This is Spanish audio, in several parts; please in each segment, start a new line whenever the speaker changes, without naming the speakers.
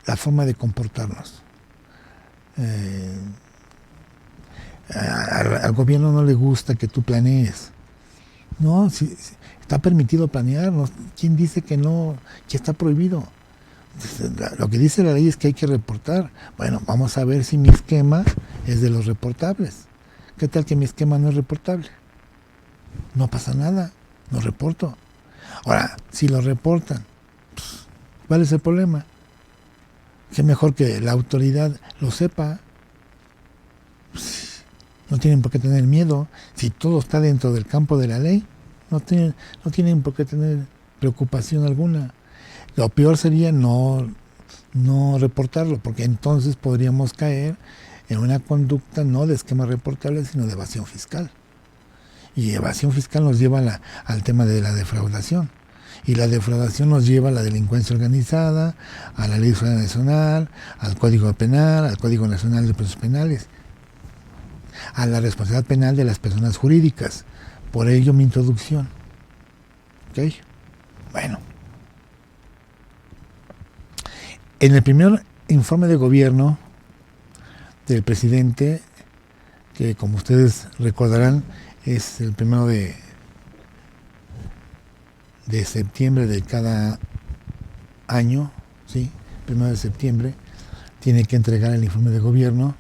la forma de comportarnos. Eh, al gobierno no le gusta que tú planees. No, si está permitido planear. No, ¿quién dice que no? Que está prohibido. Lo que dice la ley es que hay que reportar. Bueno, vamos a ver si mi esquema es de los reportables. ¿Qué tal que mi esquema no es reportable? No pasa nada, no reporto. Ahora, si lo reportan, pues, ¿cuál es el problema? Que mejor que la autoridad lo sepa. Pues, no tienen por qué tener miedo. Si todo está dentro del campo de la ley, no tienen por qué tener preocupación alguna. Lo peor sería no reportarlo, porque entonces podríamos caer en una conducta no de esquema reportable, sino de evasión fiscal. Y evasión fiscal nos lleva al tema de la defraudación. Y la defraudación nos lleva a la delincuencia organizada, a la Ley Federal Nacional, al Código Penal, al Código Nacional de Procesos Penales, a la responsabilidad penal de las personas jurídicas. Por ello mi introducción. ¿Ok? Bueno. En el primer informe de gobierno del presidente, que como ustedes recordarán, es el 1 de septiembre de cada año, ¿sí? 1 de septiembre, tiene que entregar el informe de gobierno.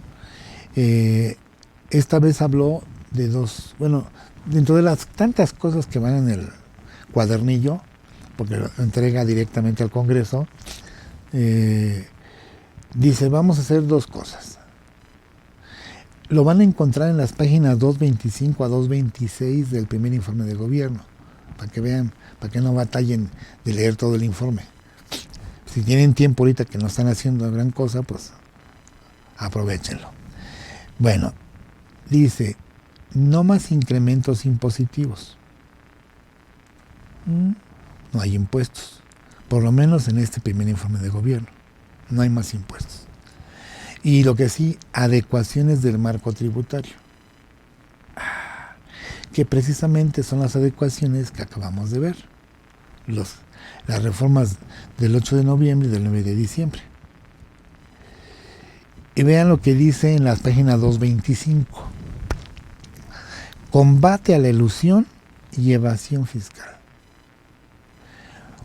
Esta vez habló de dos, bueno, dentro de las tantas cosas que van en el cuadernillo, porque lo entrega directamente al Congreso, dice, vamos a hacer dos cosas. Lo van a encontrar en las páginas 225 a 226 del primer informe de gobierno, para que vean, para que no batallen de leer todo el informe. Si tienen tiempo ahorita que no están haciendo gran cosa, pues aprovéchenlo. Bueno, dice, no más incrementos impositivos. No hay impuestos, por lo menos en este primer informe de gobierno. No hay más impuestos. Y lo que sí, adecuaciones del marco tributario, que precisamente son las adecuaciones que acabamos de ver. Las reformas del 8 de noviembre y del 9 de diciembre. Y vean lo que dice en las páginas 225. Combate a la elusión y evasión fiscal.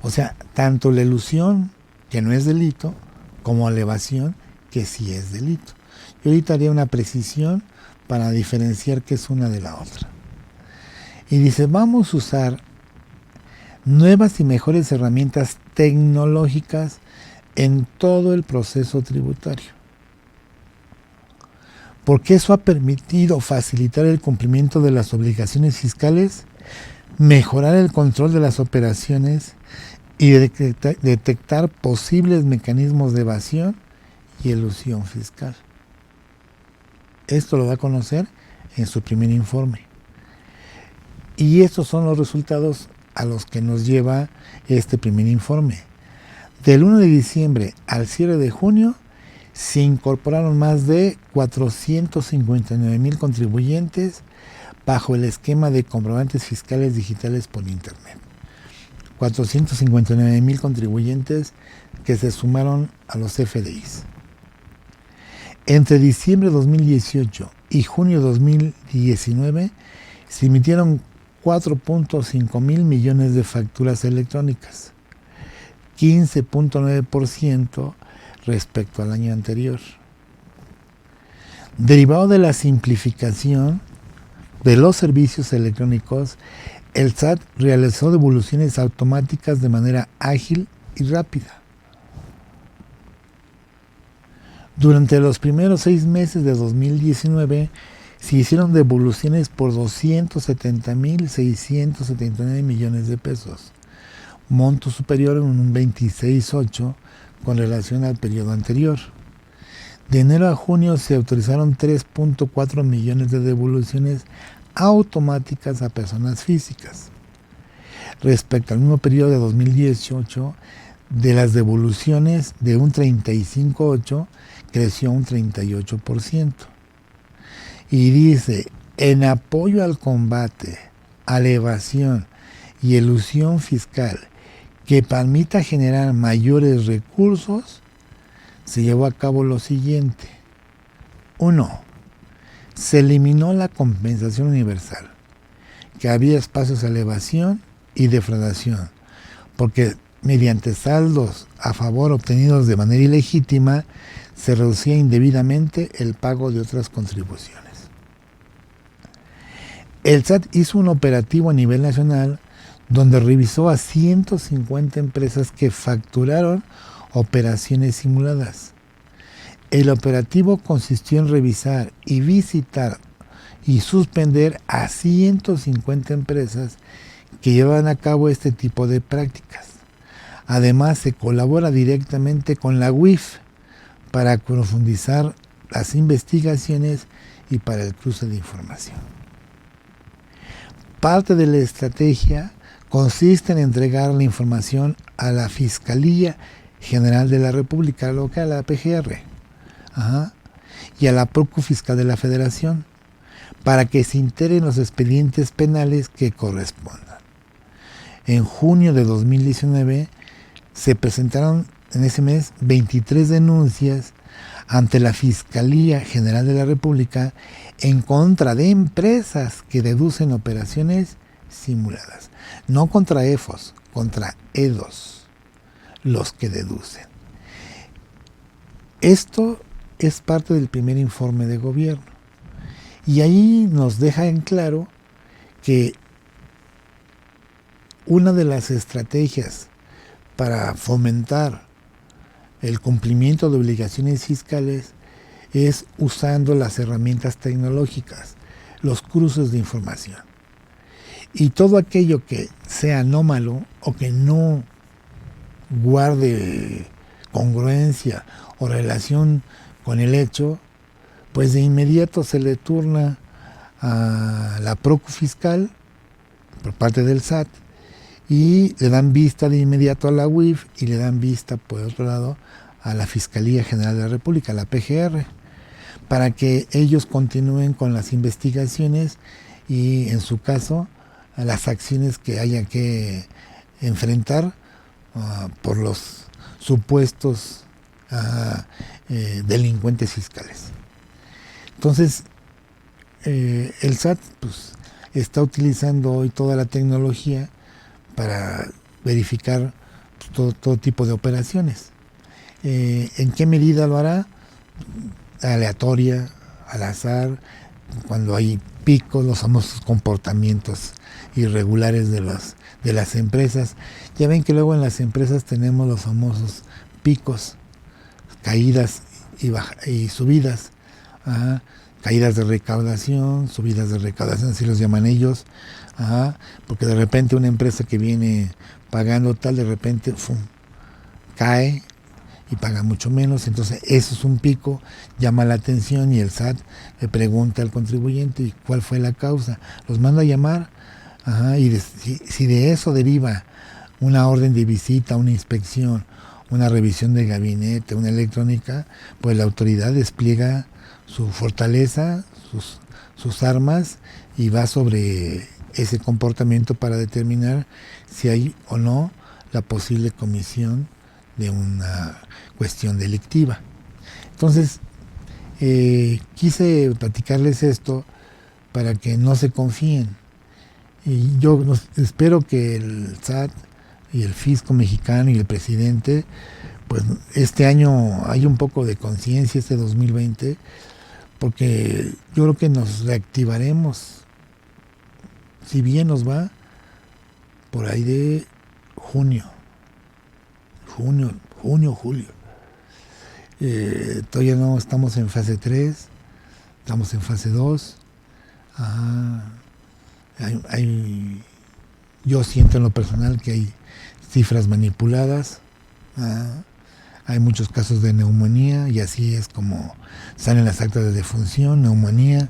O sea, tanto la elusión, que no es delito, como la evasión, que sí es delito. Yo ahorita haría una precisión para diferenciar qué es una de la otra. Y dice, vamos a usar nuevas y mejores herramientas tecnológicas en todo el proceso tributario. Porque eso ha permitido facilitar el cumplimiento de las obligaciones fiscales, mejorar el control de las operaciones y detectar posibles mecanismos de evasión y elusión fiscal. Esto lo da a conocer en su primer informe. Y estos son los resultados a los que nos lleva este primer informe. Del 1 de diciembre al cierre de junio, se incorporaron más de 459,000 contribuyentes bajo el esquema de comprobantes fiscales digitales por Internet. 459,000 contribuyentes que se sumaron a los FDIs. Entre diciembre de 2018 y junio de 2019 se emitieron 4.5 mil millones de facturas electrónicas, 15.9% respecto al año anterior. Derivado de la simplificación de los servicios electrónicos, el SAT realizó devoluciones automáticas de manera ágil y rápida. Durante los primeros 6 meses de 2019 se hicieron devoluciones por 270,679 millones de pesos, monto superior en un 26,8% con relación al periodo anterior. De enero a junio se autorizaron 3.4 millones de devoluciones automáticas a personas físicas. Respecto al mismo periodo de 2018, de las devoluciones de un 35,8% creció un 38%. Y dice, en apoyo al combate a la evasión y elusión fiscal que permita generar mayores recursos, se llevó a cabo lo siguiente. 1. Se eliminó la compensación universal, que había espacios de elevación y defraudación, porque mediante saldos a favor obtenidos de manera ilegítima, se reducía indebidamente el pago de otras contribuciones. El SAT hizo un operativo a nivel nacional donde revisó a 150 empresas que facturaron operaciones simuladas. El operativo consistió en revisar y visitar y suspender a 150 empresas que llevan a cabo este tipo de prácticas. Además, se colabora directamente con la UIF para profundizar las investigaciones y para el cruce de información. Parte de la estrategia consiste en entregar la información a la Fiscalía General de la República, lo que es la PGR, y a la Procu Fiscal de la Federación, para que se integren los expedientes penales que correspondan. En junio de 2019 se presentaron en ese mes 23 denuncias ante la Fiscalía General de la República en contra de empresas que deducen operaciones simuladas. No contra EFOS, contra EDOS, los que deducen. Esto es parte del primer informe de gobierno. Y ahí nos deja en claro que una de las estrategias para fomentar el cumplimiento de obligaciones fiscales es usando las herramientas tecnológicas, los cruces de información. Y todo aquello que sea anómalo o que no guarde congruencia o relación con el hecho, pues de inmediato se le turna a la Procu Fiscal por parte del SAT y le dan vista de inmediato a la UIF y le dan vista, por otro lado, a la Fiscalía General de la República, la PGR, para que ellos continúen con las investigaciones y, en su caso, a las acciones que haya que enfrentar por los supuestos delincuentes fiscales. Entonces, el SAT pues, está utilizando hoy toda la tecnología para verificar pues, todo tipo de operaciones. ¿En qué medida lo hará? Aleatoria, al azar, cuando hay picos, los famosos comportamientos irregulares de las empresas. Ya ven que luego en las empresas tenemos los famosos picos, caídas y subidas, caídas de recaudación, subidas de recaudación, así los llaman ellos, porque de repente una empresa que viene pagando tal, de repente cae y paga mucho menos, entonces eso es un pico, llama la atención y el SAT le pregunta al contribuyente cuál fue la causa, los manda a llamar, y si de eso deriva una orden de visita, una inspección, una revisión de gabinete, una electrónica, pues la autoridad despliega su fortaleza, sus armas y va sobre ese comportamiento para determinar si hay o no la posible comisión de una cuestión delictiva. Entonces, quise platicarles esto para que no se confíen. Y yo espero que el SAT y el fisco mexicano y el presidente, pues este año hay un poco de conciencia, este 2020, porque yo creo que nos reactivaremos, si bien nos va, por ahí de junio, julio. Todavía no estamos en fase 3, estamos en fase 2. Yo siento en lo personal que hay cifras manipuladas, hay muchos casos de neumonía y así es como salen las actas de defunción, neumonía.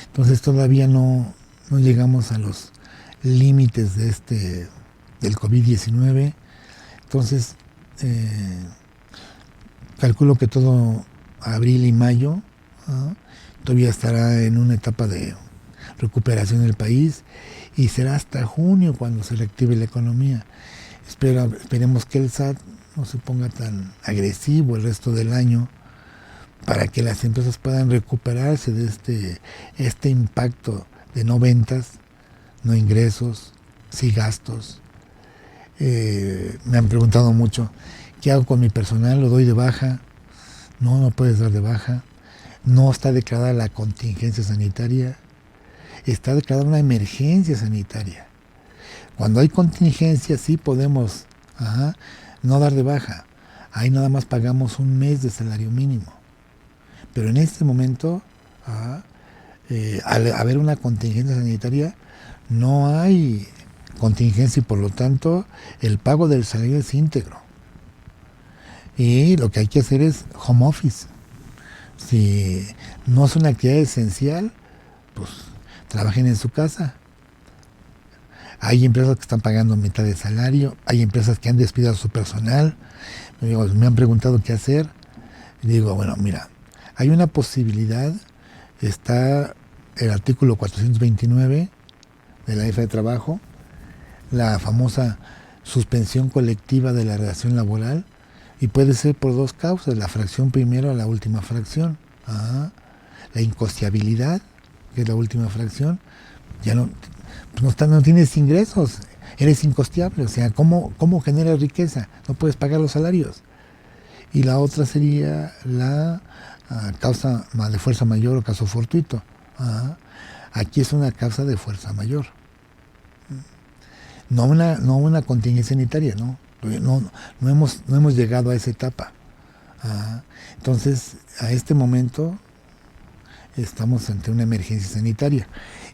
Entonces todavía no llegamos a los límites del COVID-19. Entonces, calculo que todo abril y mayo todavía estará en una etapa de recuperación del país y será hasta junio cuando se reactive la economía. Esperemos que el SAT no se ponga tan agresivo el resto del año para que las empresas puedan recuperarse de este impacto de no ventas, no ingresos, sí gastos. Me han preguntado mucho, ¿qué hago con mi personal? ¿Lo doy de baja? No puedes dar de baja. No está declarada la contingencia sanitaria. Está declarada una emergencia sanitaria. Cuando hay contingencia sí podemos no dar de baja. Ahí nada más pagamos un mes de salario mínimo. Pero en este momento, al haber una contingencia sanitaria, no hay contingencia y por lo tanto el pago del salario es íntegro. Y lo que hay que hacer es home office. Si no es una actividad esencial, pues trabajen en su casa. Hay empresas que están pagando mitad de salario, hay empresas que han despedido a su personal. Me han preguntado qué hacer. Y digo, bueno, mira, hay una posibilidad, está el artículo 429 de la Ley de Trabajo, la famosa suspensión colectiva de la relación laboral, y puede ser por dos causas, la fracción primero a la última fracción. La incosteabilidad, que es la última fracción, ya no tienes ingresos, eres incosteable, o sea, ¿cómo generas riqueza? No puedes pagar los salarios. Y la otra sería la causa de fuerza mayor o caso fortuito. Aquí es una causa de fuerza mayor. No una contingencia sanitaria, no hemos llegado a esa etapa. Entonces, a este momento estamos ante una emergencia sanitaria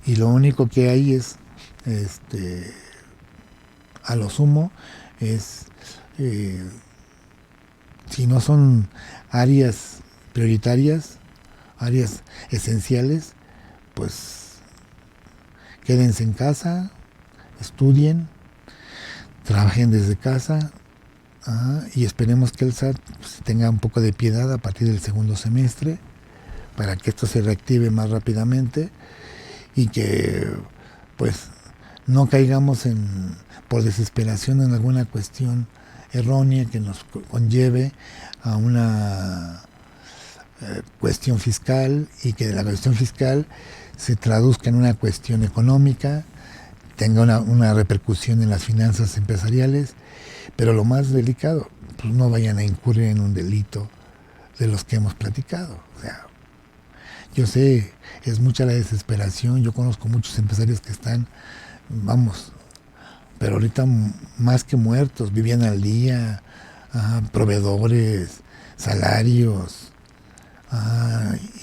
y lo único que hay es, a lo sumo, es si no son áreas prioritarias, áreas esenciales, pues quédense en casa, estudien, trabajen desde casa, y esperemos que el SAT tenga un poco de piedad a partir del segundo semestre para que esto se reactive más rápidamente y que pues no caigamos por desesperación en alguna cuestión errónea que nos conlleve a una cuestión fiscal y que la cuestión fiscal se traduzca en una cuestión económica, tenga una repercusión en las finanzas empresariales, pero lo más delicado, pues no vayan a incurrir en un delito de los que hemos platicado. O sea, yo sé, es mucha la desesperación, yo conozco muchos empresarios que están, pero ahorita más que muertos, vivían al día, proveedores, salarios,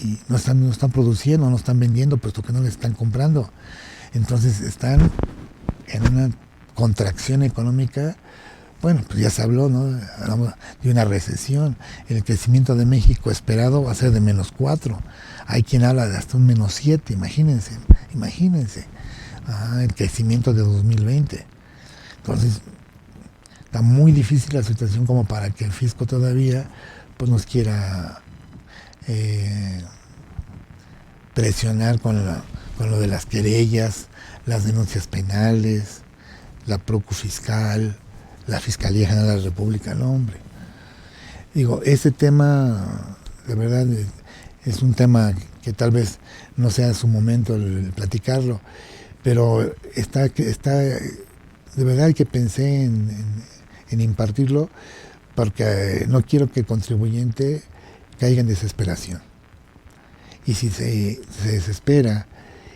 y no están produciendo, no están vendiendo, puesto que no les están comprando. Entonces están en una contracción económica. Bueno, pues ya se habló, ¿no? Hablamos de una recesión. El crecimiento de México esperado va a ser de -4. Hay quien habla de hasta un -7, imagínense. El crecimiento de 2020. Entonces, está muy difícil la situación como para que el fisco todavía pues nos quiera presionar con lo de las querellas, las denuncias penales, la procu fiscal, la Fiscalía General de la República. No, hombre. Digo, ese tema, de verdad, es un tema que tal vez no sea su momento el platicarlo, pero de verdad que pensé en impartirlo porque no quiero que el contribuyente caiga en desesperación. Y si se desespera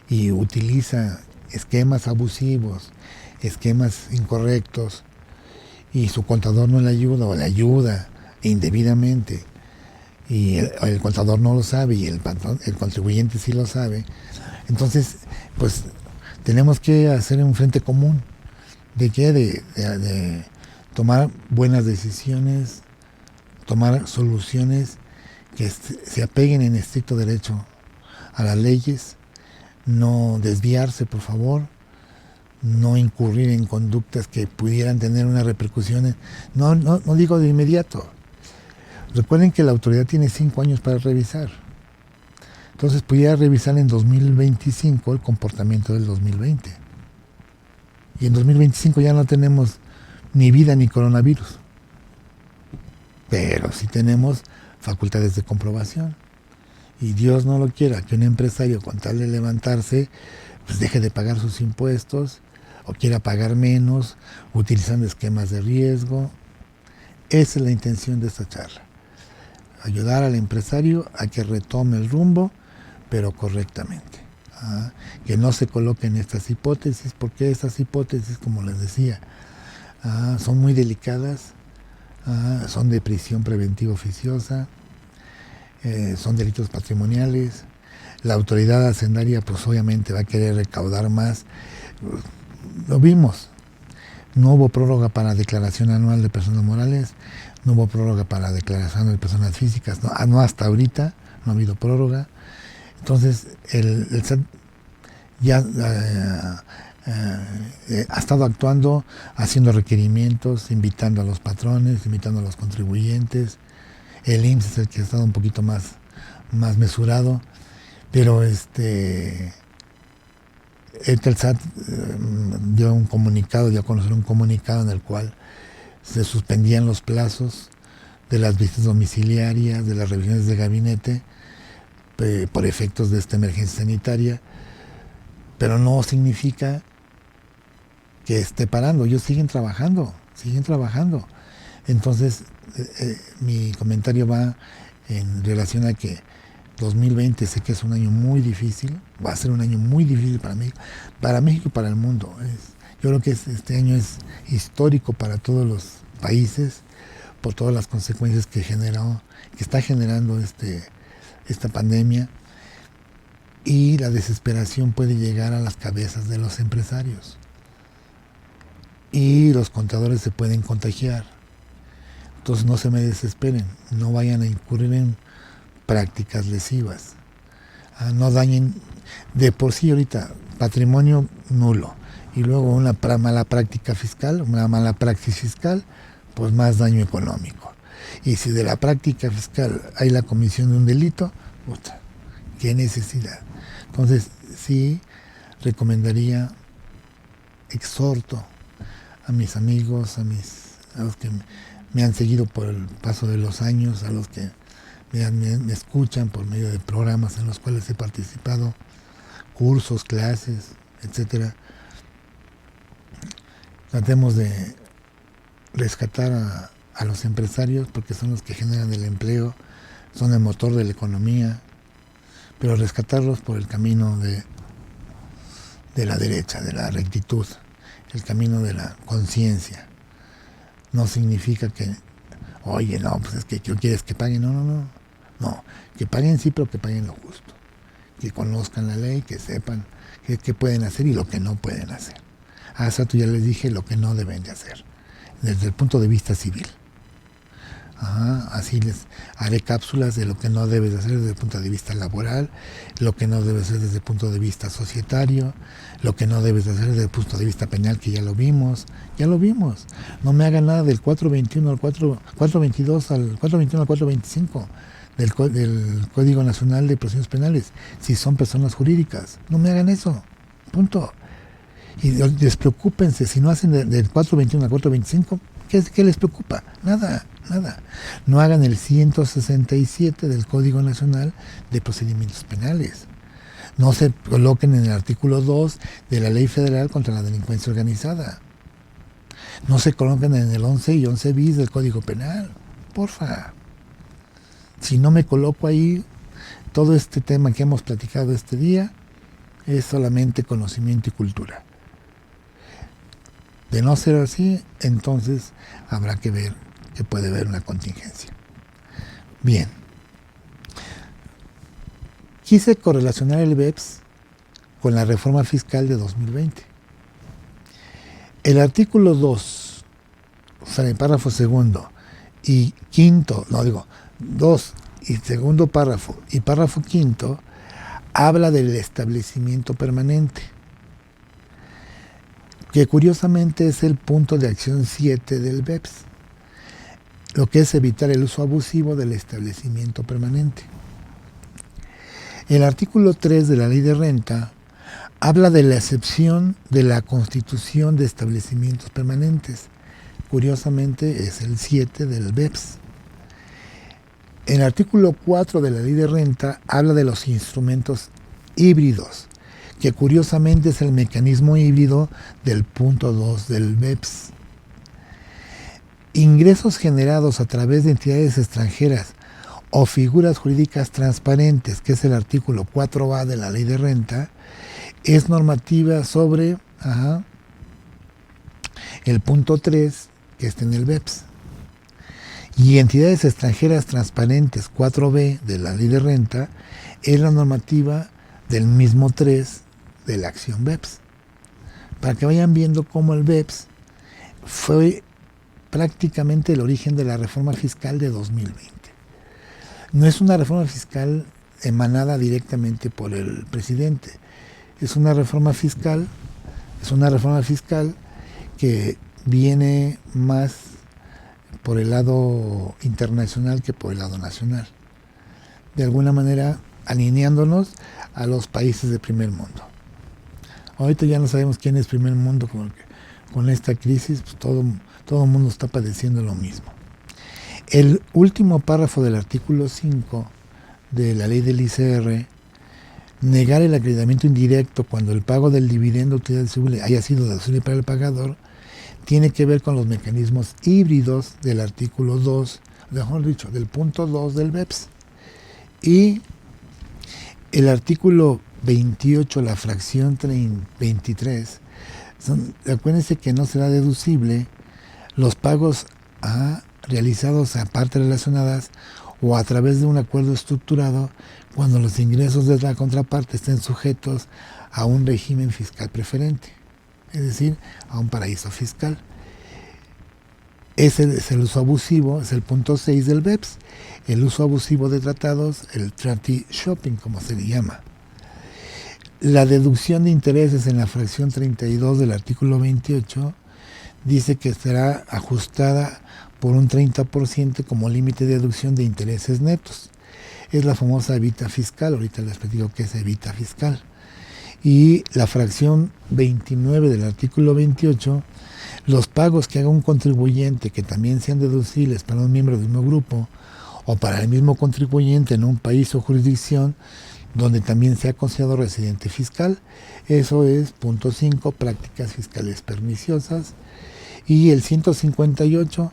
y utiliza esquemas abusivos, esquemas incorrectos, y su contador no le ayuda o le ayuda indebidamente, y el contador no lo sabe y el contribuyente sí lo sabe, entonces pues tenemos que hacer un frente común de tomar buenas decisiones, tomar soluciones que se apeguen en estricto derecho a las leyes, no desviarse, por favor, no incurrir en conductas que pudieran tener una repercusión. No digo de inmediato. Recuerden que la autoridad tiene 5 años para revisar. Entonces pudiera revisar en 2025 el comportamiento del 2020. Y en 2025 ya no tenemos ni vida ni coronavirus. Pero sí tenemos facultades de comprobación. Y Dios no lo quiera, que un empresario con tal de levantarse, pues deje de pagar sus impuestos, o quiera pagar menos, utilizando esquemas de riesgo. Esa es la intención de esta charla. Ayudar al empresario a que retome el rumbo, pero correctamente. Que no se coloquen estas hipótesis, porque estas hipótesis, como les decía, son muy delicadas, son de prisión preventiva oficiosa, son delitos patrimoniales. La autoridad hacendaria pues obviamente va a querer recaudar más. Lo vimos. No hubo prórroga para declaración anual de personas morales, no hubo prórroga para declaración de personas físicas, no hasta ahorita no ha habido prórroga. Entonces el SAT ya ha estado actuando, haciendo requerimientos, invitando a los patrones, invitando a los contribuyentes. El IMSS es el que ha estado un poquito más mesurado, pero el SAT dio a conocer un comunicado en el cual se suspendían los plazos de las visitas domiciliarias, de las revisiones de gabinete, por efectos de esta emergencia sanitaria, pero no significa que esté parando. Ellos siguen trabajando. Entonces, mi comentario va en relación a que 2020 sé que es un año muy difícil, va a ser un año muy difícil para México y para el mundo. Yo creo que este año es histórico para todos los países por todas las consecuencias que está generando esta pandemia, y la desesperación puede llegar a las cabezas de los empresarios y los contadores se pueden contagiar. Entonces no se me desesperen, no vayan a incurrir en prácticas lesivas, no dañen de por sí ahorita patrimonio nulo y luego una mala práctica fiscal, una mala praxis fiscal, pues más daño económico. Y si de la práctica fiscal hay la comisión de un delito, puta, qué necesidad. Entonces sí recomendaría, exhorto a mis amigos, a los que me han seguido por el paso de los años, a los que me escuchan por medio de programas en los cuales he participado, cursos, clases, etcétera. Tratemos de rescatar a los empresarios, porque son los que generan el empleo, son el motor de la economía, pero rescatarlos por el camino de la derecha, de la rectitud, el camino de la conciencia. No significa que, oye, no, pues es que quieres que paguen, no, que paguen sí, pero que paguen lo justo, que conozcan la ley, que sepan qué pueden hacer y lo que no pueden hacer. Hace rato ya les dije lo que no deben de hacer, desde el punto de vista civil. Así les haré cápsulas de lo que no debes hacer desde el punto de vista laboral, lo que no debes hacer desde el punto de vista societario, lo que no debes hacer desde el punto de vista penal, que ya lo vimos. No me hagan nada del 421 al 422 al 421 al 425 del Código Nacional de Procedimientos Penales, si son personas jurídicas. No me hagan eso, punto. Y despreocúpense, si no hacen del 421 al 425, ¿qué les preocupa? Nada. No hagan el 167 del Código Nacional de Procedimientos Penales. No se coloquen en el artículo 2 de la Ley Federal contra la Delincuencia Organizada. No se coloquen en el 11 y 11 bis del Código Penal. Porfa. Si no me coloco ahí, todo este tema que hemos platicado este día es solamente conocimiento y cultura. De no ser así, entonces habrá que ver que puede haber una contingencia. Bien. Quise correlacionar el BEPS con la reforma fiscal de 2020. El artículo 2, o sea, el párrafo segundo y quinto, 2 y segundo párrafo y párrafo quinto, habla del establecimiento permanente, que curiosamente es el punto de acción 7 del BEPS, lo que es evitar el uso abusivo del establecimiento permanente. El artículo 3 de la Ley de Renta habla de la excepción de la constitución de establecimientos permanentes. Curiosamente es el 7 del BEPS. El artículo 4 de la Ley de Renta habla de los instrumentos híbridos, que curiosamente es el mecanismo híbrido del punto 2 del BEPS. Ingresos generados a través de entidades extranjeras o figuras jurídicas transparentes, que es el artículo 4A de la Ley de Renta, es normativa sobre el punto 3 que está en el BEPS. Y entidades extranjeras transparentes 4B de la Ley de Renta es la normativa del mismo 3 de la acción BEPS. Para que vayan viendo cómo el BEPS fue prácticamente el origen de la reforma fiscal de 2020. No es una reforma fiscal emanada directamente por el presidente, es una reforma fiscal que viene más por el lado internacional que por el lado nacional. De alguna manera alineándonos a los países de primer mundo. Ahorita ya no sabemos quién es primer mundo con esta crisis, pues todo el mundo está padeciendo lo mismo. El último párrafo del artículo 5 de la ley del ICR, negar el acreditamiento indirecto cuando el pago del dividendo haya sido deducible para el pagador, tiene que ver con los mecanismos híbridos del artículo 2, mejor dicho, del punto 2 del BEPS. Y el artículo 28, la fracción 23, acuérdense que no será deducible los pagos realizados a partes relacionadas o a través de un acuerdo estructurado cuando los ingresos de la contraparte estén sujetos a un régimen fiscal preferente, es decir, a un paraíso fiscal. Ese es el uso abusivo, es el punto 6 del BEPS, el uso abusivo de tratados, el treaty shopping, como se le llama. La deducción de intereses en la fracción 32 del artículo 28 dice que será ajustada por un 30% como límite de deducción de intereses netos. Es la famosa evita fiscal, ahorita les platico qué es evita fiscal. Y la fracción 29 del artículo 28, los pagos que haga un contribuyente que también sean deducibles para un miembro del mismo grupo o para el mismo contribuyente en un país o jurisdicción donde también sea considerado residente fiscal. Eso es punto 5, prácticas fiscales perniciosas. Y el 158,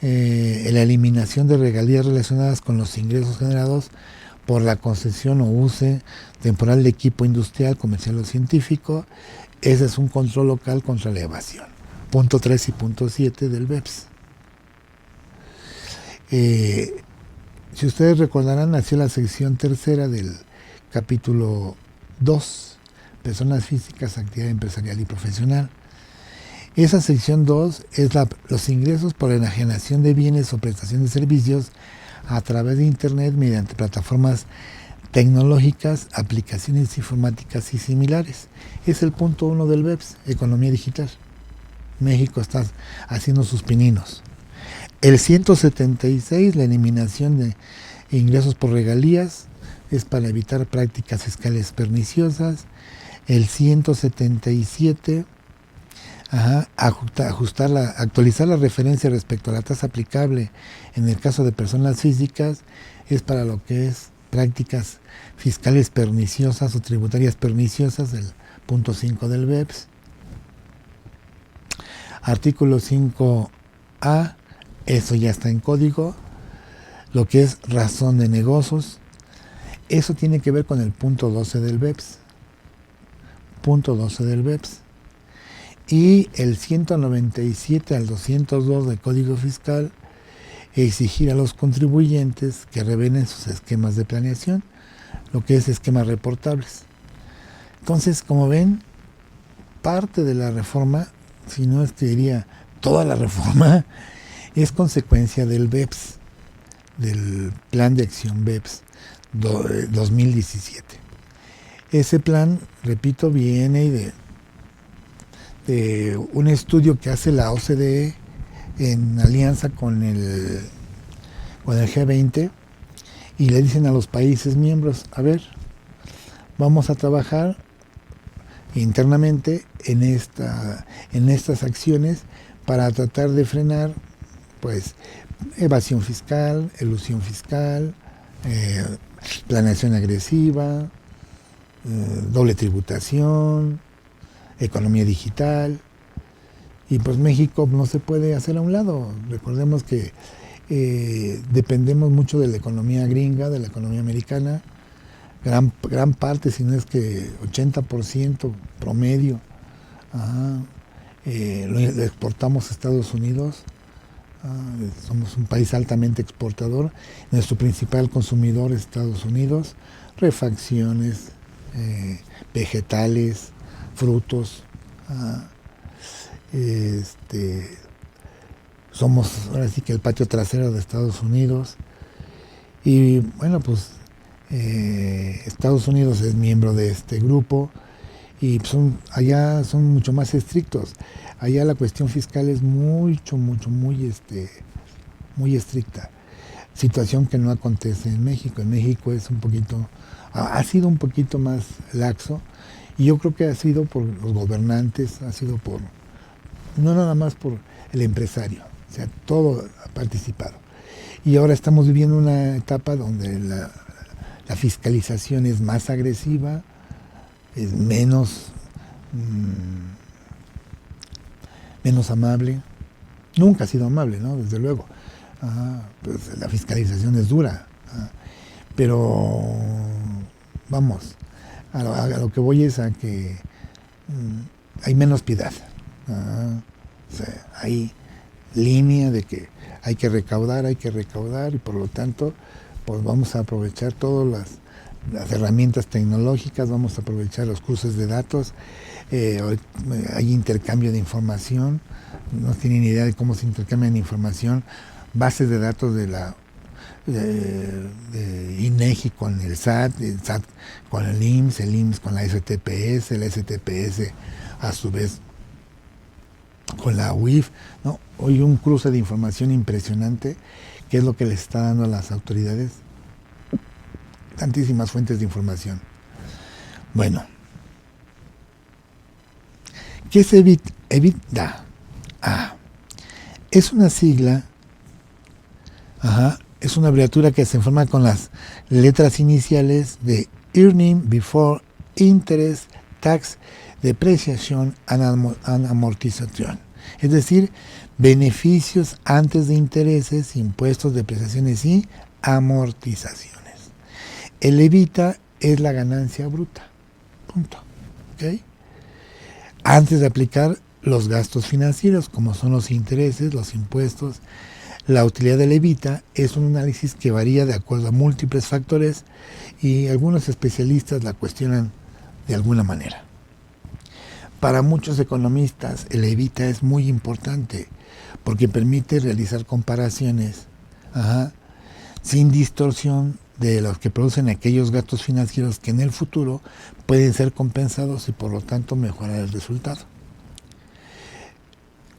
la eliminación de regalías relacionadas con los ingresos generados por la concesión o use temporal de equipo industrial, comercial o científico. Ese es un control local contra la evasión. Punto 3 y punto 7 del BEPS. Si ustedes recordarán, nació la sección tercera del capítulo 2, personas físicas, actividad empresarial y profesional. Esa sección 2 es los ingresos por enajenación de bienes o prestación de servicios a través de Internet mediante plataformas tecnológicas, aplicaciones informáticas y similares. Es el punto 1 del BEPS, economía digital. México está haciendo sus pininos. El 176, la eliminación de ingresos por regalías, es para evitar prácticas fiscales perniciosas. El 177, actualizar la referencia respecto a la tasa aplicable en el caso de personas físicas, es para lo que es prácticas fiscales perniciosas o tributarias perniciosas, del punto 5 del BEPS. Artículo 5A, eso ya está en código. Lo que es razón de negocios, eso tiene que ver con el punto 12 del BEPS. Punto 12 del BEPS. Y el 197 al 202 del Código Fiscal, exigir a los contribuyentes que revelen sus esquemas de planeación, lo que es esquemas reportables. Entonces, como ven, parte de la reforma, si no es que diría toda la reforma, es consecuencia del BEPS, del Plan de Acción BEPS 2017. Ese plan, repito, viene de un estudio que hace la OCDE en alianza con el G20, y le dicen a los países miembros, a ver, vamos a trabajar internamente en estas acciones para tratar de frenar pues evasión fiscal, elusión fiscal, planeación agresiva, doble tributación, economía digital. Y pues México no se puede hacer a un lado. Recordemos que dependemos mucho de la economía gringa, de la economía americana. Gran parte, si no es que 80% promedio, lo exportamos a Estados Unidos. Somos un país altamente exportador. Nuestro principal consumidor es Estados Unidos. Refacciones, vegetales, frutos. Somos ahora sí que el patio trasero de Estados Unidos. Y bueno, pues Estados Unidos es miembro de este grupo y allá son mucho más estrictos. Allá la cuestión fiscal es muy estricta. Situación que no acontece en México. En México es ha sido un poquito más laxo, y yo creo que ha sido por los gobernantes, ha sido no nada más por el empresario, o sea, todo ha participado. Y ahora estamos viviendo una etapa donde la fiscalización es más agresiva, es menos amable. Nunca ha sido amable, ¿no? Desde luego. Pues la fiscalización es dura. Pero vamos, a lo que voy es a que hay menos piedad. O sea, hay línea de que hay que recaudar, y por lo tanto pues vamos a aprovechar todas las herramientas tecnológicas, vamos a aprovechar los cruces de datos, hay intercambio de información, no tienen idea de cómo se intercambian información, bases de datos de INEGI con el SAT con el IMSS con la STPS, el STPS a su vez con la UIF, ¿no? Hoy un cruce de información impresionante, que es lo que les está dando a las autoridades, tantísimas fuentes de información. Bueno, ¿qué es EBITDA? Es una sigla, es una abreviatura que se forma con las letras iniciales de Earning Before Interest, Tax, Depreciation and Amortización, es decir, beneficios antes de intereses, impuestos, depreciaciones y amortizaciones. El EBITDA es la ganancia bruta, punto. ¿Okay? Antes de aplicar los gastos financieros, como son los intereses, los impuestos. La utilidad del EBITDA es un análisis que varía de acuerdo a múltiples factores y algunos especialistas la cuestionan de alguna manera. Para muchos economistas el EBITDA es muy importante porque permite realizar comparaciones sin distorsión de los que producen aquellos gastos financieros que en el futuro pueden ser compensados y por lo tanto mejorar el resultado.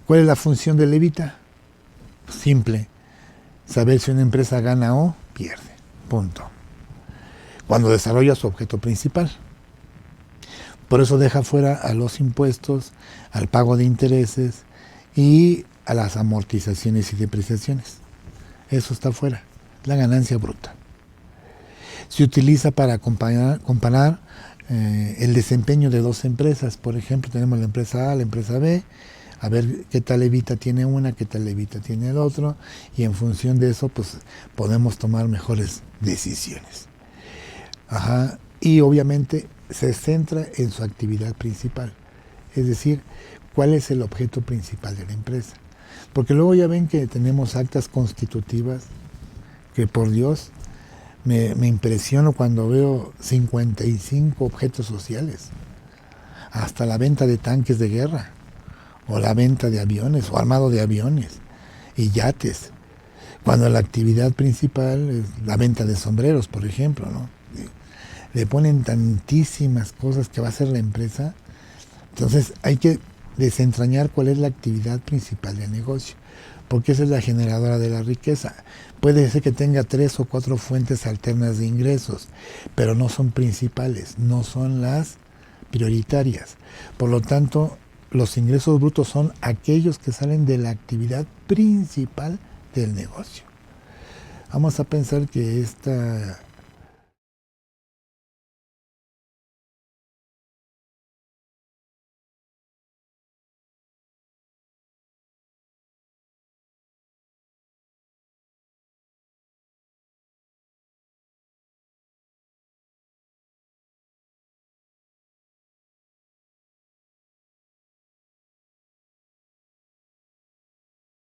¿Cuál es la función del EBITDA? Simple, saber si una empresa gana o pierde, punto. Cuando desarrolla su objeto principal. Por eso deja fuera a los impuestos, al pago de intereses y a las amortizaciones y depreciaciones. Eso está fuera, la ganancia bruta. Se utiliza para comparar el desempeño de dos empresas. Por ejemplo, tenemos la empresa A, la empresa B, a ver qué tal EBITDA tiene una, qué tal EBITDA tiene el otro, y en función de eso pues podemos tomar mejores decisiones. Y obviamente se centra en su actividad principal, es decir, cuál es el objeto principal de la empresa. Porque luego ya ven que tenemos actas constitutivas que, por Dios, me impresiono cuando veo 55 objetos sociales, hasta la venta de tanques de guerra, o la venta de aviones, o armado de aviones y yates, cuando la actividad principal es la venta de sombreros, por ejemplo, ¿no? Le ponen tantísimas cosas que va a hacer la empresa. Entonces hay que desentrañar cuál es la actividad principal del negocio, porque esa es la generadora de la riqueza. Puede ser que tenga 3 o 4 fuentes alternas de ingresos, pero no son principales, no son las prioritarias. Por lo tanto, los ingresos brutos son aquellos que salen de la actividad principal del negocio. Vamos a pensar que esta